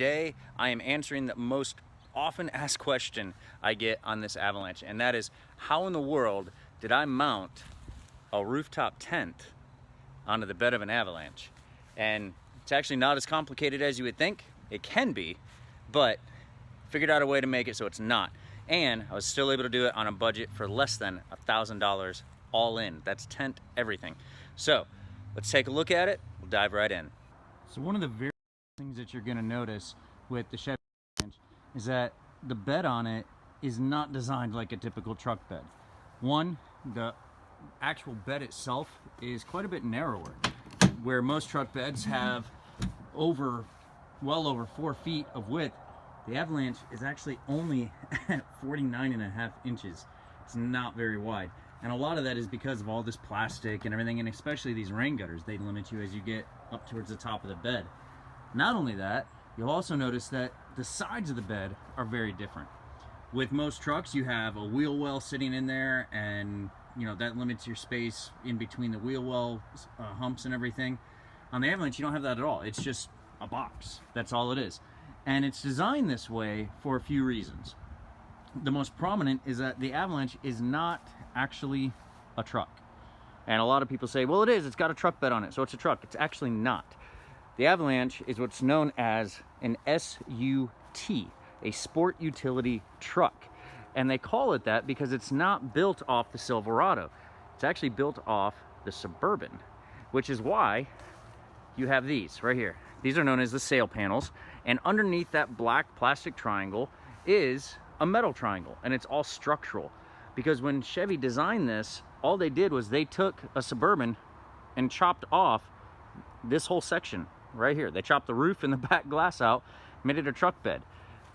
today I am answering the most often asked question I get on this Avalanche, and that is, how in the world did I mount a rooftop tent onto the bed of an Avalanche? And it's actually not as complicated as you would think. It can be, but figured out a way to make it so it's not. And I was still able to do it on a budget for less than $1,000 all in. That's tent, everything. So let's take a look at it. We'll dive right in. So one of the very things that you're gonna notice with the Chevy Avalanche is that the bed on it is not designed like a typical truck bed. One, the actual bed itself is quite a bit narrower, where most truck beds have well over 4 feet of width. The Avalanche is actually only at 49.5 inches. It's not very wide. And a lot of that is because of all this plastic and everything, and especially these rain gutters. They limit you as you get up towards the top of the bed. Not only that, you'll also notice that the sides of the bed are very different. With most trucks, you have a wheel well sitting in there, and you know that limits your space in between the wheel well humps and everything. On the Avalanche, you don't have that at all. It's just a box. That's all it is. And it's designed this way for a few reasons. The most prominent is that the Avalanche is not actually a truck. And a lot of people say, well, it is. It's got a truck bed on it, so it's a truck. It's actually not. The Avalanche is what's known as an SUT, a sport utility truck. And they call it that because it's not built off the Silverado. It's actually built off the Suburban, which is why you have these right here. These are known as the sail panels, and underneath that black plastic triangle is a metal triangle, and it's all structural. Because when Chevy designed this, all they did was they took a Suburban and chopped off this whole section right here. They chopped the roof and the back glass out, made it a truck bed.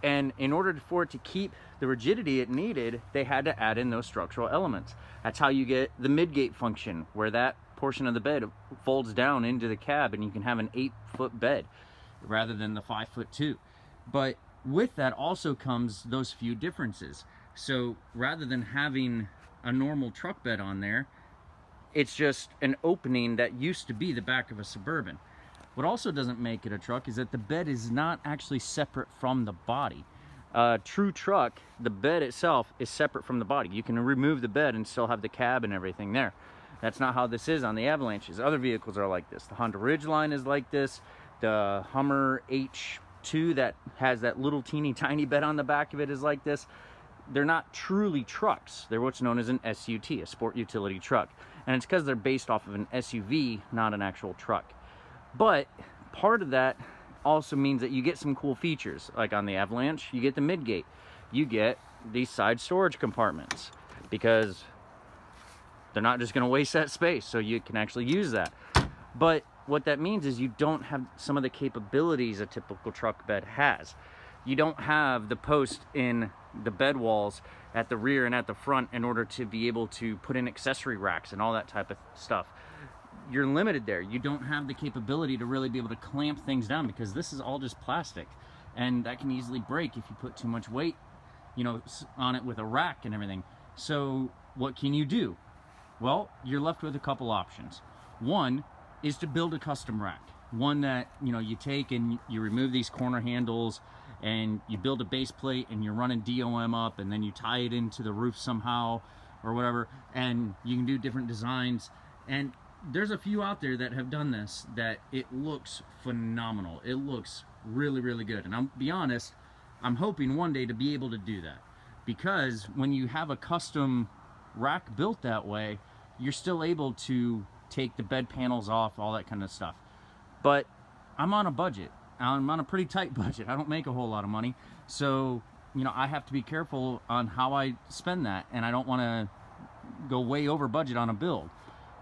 And in order for it to keep the rigidity it needed, they had to add in those structural elements. That's how you get the midgate function, where that portion of the bed folds down into the cab and you can have an 8-foot bed rather than the 5'2". But with that also comes those few differences. So rather than having a normal truck bed on there, it's just an opening that used to be the back of a Suburban. What also doesn't make it a truck is that the bed is not actually separate from the body. True truck, the bed itself is separate from the body. You can remove the bed and still have the cab and everything there. That's not how this is on the Avalanches. Other vehicles are like this. The Honda Ridgeline is like this. The Hummer H2 that has that little teeny tiny bed on the back of it is like this. They're not truly trucks. They're what's known as an SUT, a sport utility truck. And it's because they're based off of an SUV, not an actual truck. But part of that also means that you get some cool features. Like on the Avalanche, you get the midgate. You get these side storage compartments because they're not just going to waste that space, so you can actually use that. But what that means is you don't have some of the capabilities a typical truck bed has. You don't have the post in the bed walls at the rear and at the front in order to be able to put in accessory racks and all that type of stuff. You're limited there. You don't have the capability to really be able to clamp things down because this is all just plastic, and that can easily break if you put too much weight, you know, on it with a rack and everything. So what can you do? Well, you're left with a couple options. One is to build a custom rack. One that, you know, you take and you remove these corner handles and you build a base plate and you're running DOM up and then you tie it into the roof somehow or whatever, and you can do different designs. And there's a few out there that have done this that it looks phenomenal. It looks really, really good. And I'll be honest, I'm hoping one day to be able to do that, because when you have a custom rack built that way, you're still able to take the bed panels off, all that kind of stuff. But I'm on a budget. I'm on a pretty tight budget. I don't make a whole lot of money, so you know I have to be careful on how I spend that, and I don't want to go way over budget on a build.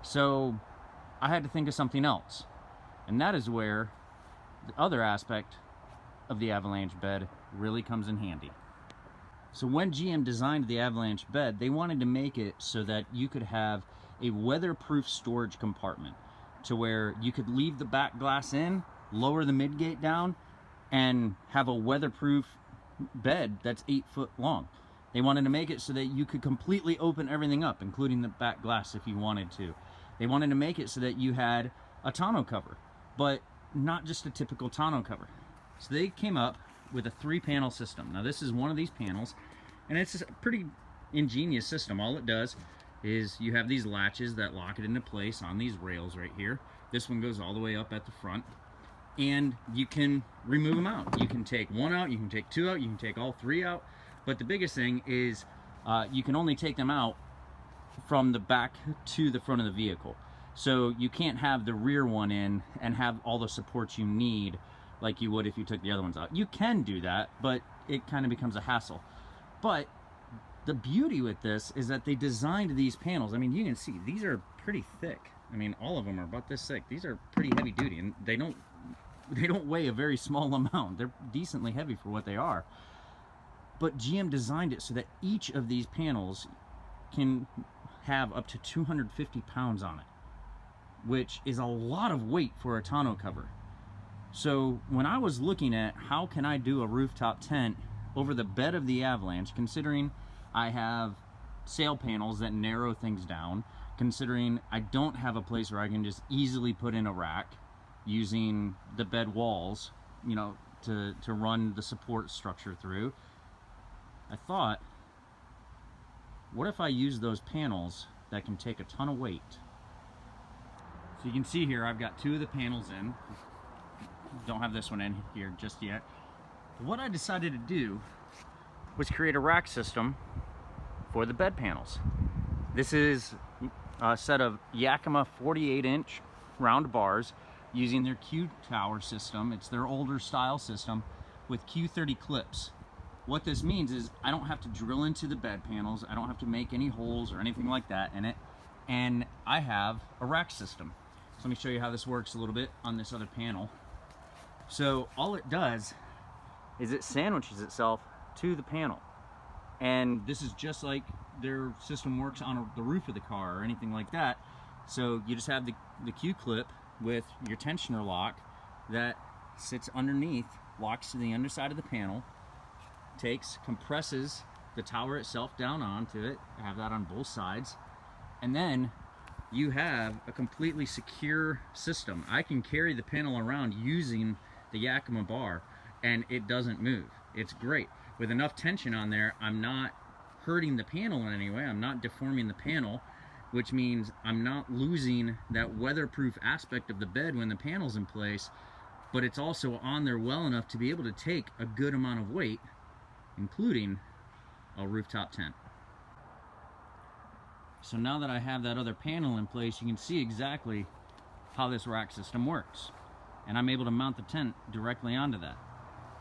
So I had to think of something else, and that is where the other aspect of the Avalanche bed really comes in handy. So when GM designed the Avalanche bed, they wanted to make it so that you could have a weatherproof storage compartment to where you could leave the back glass in, lower the midgate down, and have a weatherproof bed that's 8 foot long. They wanted to make it so that you could completely open everything up, including the back glass if you wanted to. They wanted to make it so that you had a tonneau cover, but not just a typical tonneau cover. So they came up with a 3-panel system. Now this is one of these panels, and it's a pretty ingenious system. All it does is you have these latches that lock it into place on these rails right here. This one goes all the way up at the front, and you can remove them out. You can take one out, you can take 2 out, you can take all 3 out. But the biggest thing is you can only take them out from the back to the front of the vehicle. So you can't have the rear one in and have all the supports you need like you would if you took the other ones out. You can do that, but it kind of becomes a hassle. But the beauty with this is that they designed these panels. I mean, you can see these are pretty thick. I mean, all of them are about this thick. These are pretty heavy duty, and they don't weigh a very small amount. They're decently heavy for what they are. But GM designed it so that each of these panels can have up to 250 pounds on it, which is a lot of weight for a tonneau cover. So when I was looking at how can I do a rooftop tent over the bed of the Avalanche, considering I have sail panels that narrow things down, considering I don't have a place where I can just easily put in a rack using the bed walls, you know, to run the support structure through, I thought, what if I use those panels that can take a ton of weight? So you can see here I've got 2 of the panels in. Don't have this one in here just yet. But what I decided to do was create a rack system for the bed panels. This is a set of Yakima 48-inch round bars using their Q-Tower system. It's their older style system with Q30 clips. What this means is I don't have to drill into the bed panels. I don't have to make any holes or anything like that in it. And I have a rack system. So let me show you how this works a little bit on this other panel. So all it does is it sandwiches itself to the panel. And this is just like their system works on the roof of the car or anything like that. So you just have the Q-clip with your tensioner lock that sits underneath, locks to the underside of the panel, compresses the tower itself down onto it. I have that on both sides. And then you have a completely secure system. I can carry the panel around using the Yakima bar and it doesn't move. It's great. With enough tension on there, I'm not hurting the panel in any way. I'm not deforming the panel, which means I'm not losing that weatherproof aspect of the bed when the panel's in place, but it's also on there well enough to be able to take a good amount of weight, including a rooftop tent. So now that I have that other panel in place, you can see exactly how this rack system works. And I'm able to mount the tent directly onto that.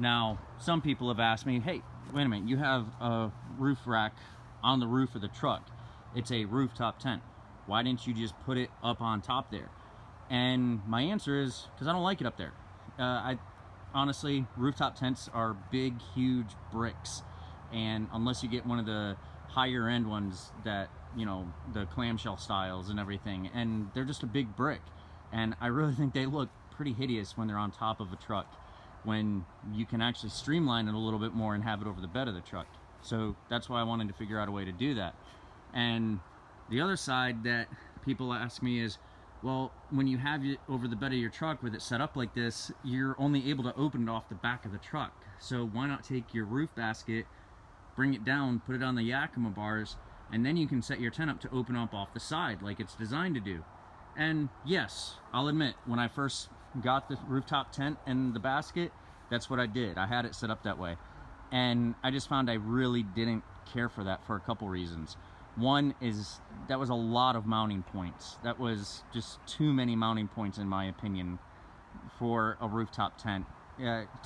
Now, some people have asked me, hey, wait a minute, you have a roof rack on the roof of the truck. It's a rooftop tent. Why didn't you just put it up on top there? And my answer is, because I don't like it up there. Honestly, rooftop tents are big, huge bricks. And unless you get one of the higher end ones that, you know, the clamshell styles and everything, and they're just a big brick. And I really think they look pretty hideous when they're on top of a truck, when you can actually streamline it a little bit more and have it over the bed of the truck. So that's why I wanted to figure out a way to do that. And the other side that people ask me is, well, when you have it over the bed of your truck with it set up like this, you're only able to open it off the back of the truck. So why not take your roof basket, bring it down, put it on the Yakima bars, and then you can set your tent up to open up off the side like it's designed to do. And yes, I'll admit, when I first got the rooftop tent and the basket, that's what I did. I had it set up that way. And I just found I really didn't care for that for a couple reasons. One is that was a lot of mounting points. That was just too many mounting points in my opinion for a rooftop tent.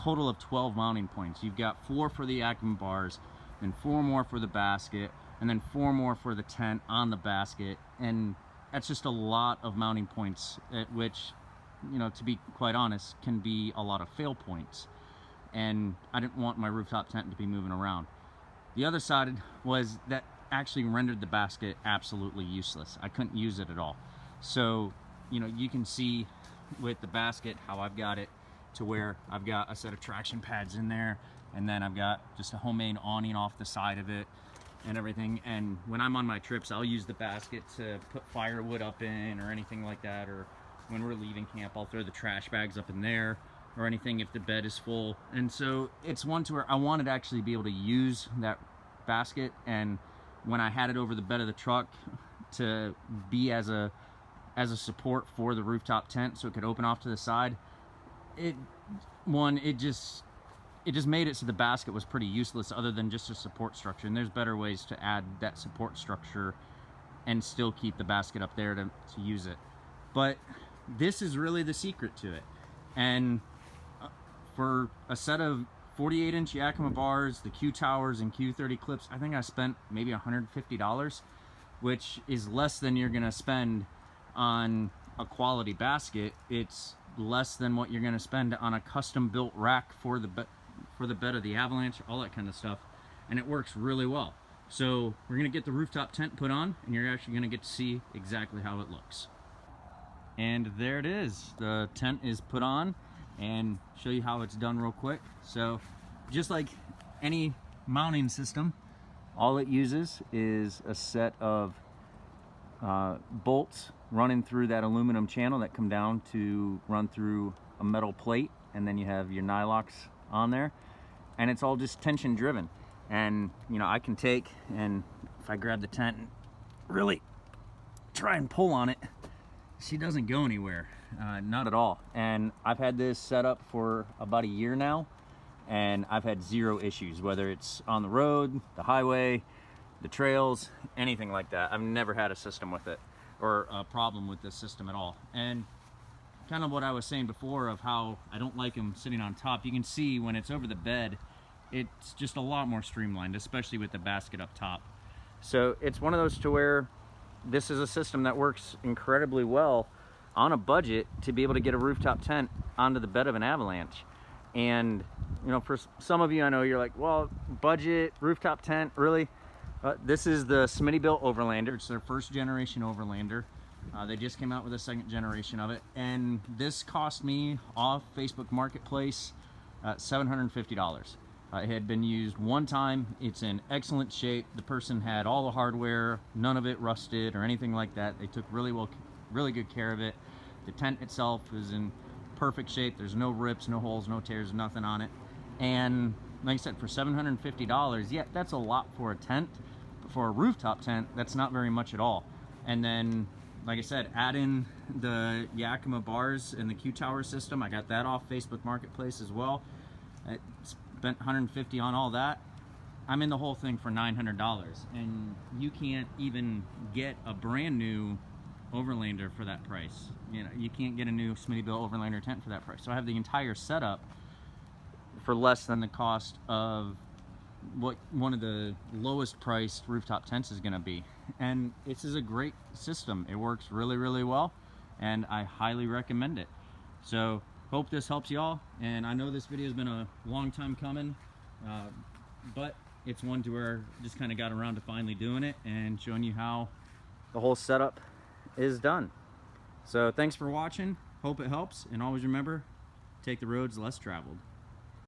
Total of 12 mounting points. You've got 4 for the Yakima bars, then 4 more for the basket, and then 4 more for the tent on the basket. And that's just a lot of mounting points, which, you know, to be quite honest, can be a lot of fail points. And I didn't want my rooftop tent to be moving around. The other side was that actually rendered the basket absolutely useless. I couldn't use it at all. So, you know, you can see with the basket how I've got it to where I've got a set of traction pads in there, and then I've got just a homemade awning off the side of it and everything. And when I'm on my trips, I'll use the basket to put firewood up in or anything like that, or when we're leaving camp, I'll throw the trash bags up in there. or anything if the bed is full. And so it's one to where I wanted to actually be able to use that basket, and when I had it over the bed of the truck, to be as a support for the rooftop tent so it could open off to the side. It just made it so the basket was pretty useless other than just a support structure, and there's better ways to add that support structure and still keep the basket up there to use it. But this is really the secret to it. And for a set of 48-inch Yakima bars, the Q-Towers and Q-30 clips, I think I spent maybe $150, which is less than you're gonna spend on a quality basket. It's less than what you're gonna spend on a custom built rack for the bed of the Avalanche, all that kind of stuff, and it works really well. So we're gonna get the rooftop tent put on, and you're actually gonna get to see exactly how it looks. And there it is. The tent is put on, and show you how it's done real quick. So just like any mounting system, all it uses is a set of bolts running through that aluminum channel that come down to run through a metal plate, and then you have your nylocks on there, and it's all just tension driven. And you know, I can take, and if I grab the tent and really try and pull on it, she doesn't go anywhere, not at all. And I've had this set up for about a year now, and I've had zero issues, whether it's on the road, the highway, the trails, anything like that. I've never had a system with it, or a problem with this system at all. And kind of what I was saying before of how I don't like them sitting on top, you can see when it's over the bed, it's just a lot more streamlined, especially with the basket up top. So it's one of those to where this is a system that works incredibly well on a budget to be able to get a rooftop tent onto the bed of an Avalanche. And you know, for some of you, I know you're like, well, budget, rooftop tent, really? This is the Smittybilt Overlander. It's their first generation Overlander. They just came out with a second generation of it, and this cost me off Facebook Marketplace $750. It had been used one time. It's in excellent shape. The person had all the hardware, none of it rusted or anything like that. They took really good care of it. The tent itself is in perfect shape. There's no rips, no holes, no tears, nothing on it. And like I said, for $750, yeah, that's a lot for a tent. But for a rooftop tent, that's not very much at all. And then, like I said, add in the Yakima bars and the Q-Tower system. I got that off Facebook Marketplace as well. I spent $150 on all that. I'm in the whole thing for $900, and you can't even get a brand new Overlander for that price. You know, you can't get a new Smittybilt Overlander tent for that price. So I have the entire setup for less than the cost of what one of the lowest priced rooftop tents is going to be. And this is a great system. It works really well, and I highly recommend it. So hope this helps y'all. And I know this video has been a long time coming, but it's one to where I just kind of got around to finally doing it and showing you how the whole setup is done. So thanks for watching. Hope it helps, and always remember, take the roads less traveled.